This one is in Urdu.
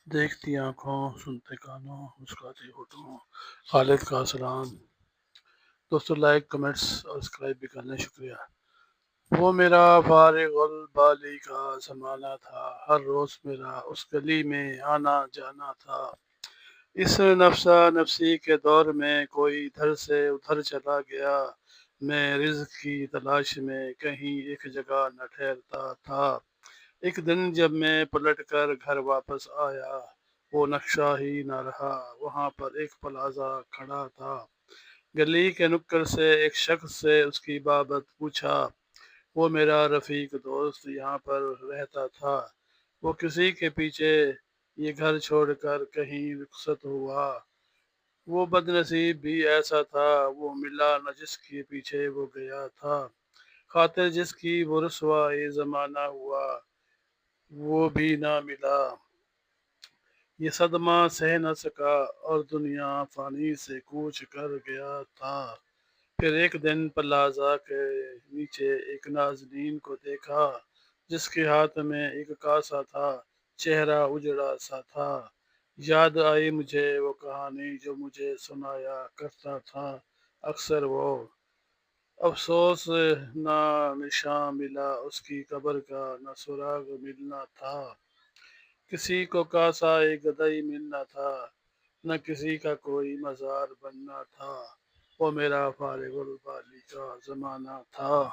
دیکھتی آنکھوں، سنتے کانوں، مسکراتی ہونٹوں۔ خالد کا سلام۔ دوستو لائک، کمنٹس اور سبسکرائب بھی کرنے شکریہ۔ وہ میرا فارغ البالی کا زمانہ تھا، ہر روز میرا اس گلی میں آنا جانا تھا۔ اس نفسا نفسی کے دور میں کوئی ادھر سے ادھر چلا گیا، میں رزق کی تلاش میں کہیں ایک جگہ نہ ٹھہرتا تھا۔ ایک دن جب میں پلٹ کر گھر واپس آیا، وہ نقشہ ہی نہ رہا، وہاں پر ایک پلازا کھڑا تھا۔ گلی کے نکڑ سے ایک شخص سے اس کی بابت پوچھا۔ وہ میرا رفیق دوست یہاں پر رہتا تھا، وہ کسی کے پیچھے یہ گھر چھوڑ کر کہیں رخصت ہوا۔ وہ بد نصیب بھی ایسا تھا، وہ ملا نہ جس کے پیچھے وہ گیا تھا، خاطر جس کی وہ رسوائی زمانہ ہوا، وہ بھی نہ ملا۔ یہ صدمہ سہ نہ سکا اور دنیا فانی سے کوچ کر گیا تھا۔ پھر ایک دن پلازا کے نیچے ایک نازنین کو دیکھا، جس کے ہاتھ میں ایک کاسا تھا، چہرہ اجڑا سا تھا۔ یاد آئی مجھے وہ کہانی جو مجھے سنایا کرتا تھا اکثر وہ۔ افسوس نہ نشاں ملا اس کی قبر کا، نہ سراغ ملنا تھا۔ کسی کو کاسا ایک گدائی ملنا تھا، نہ کسی کا کوئی مزار بننا تھا۔ وہ میرا فارغ البالی کا زمانہ تھا۔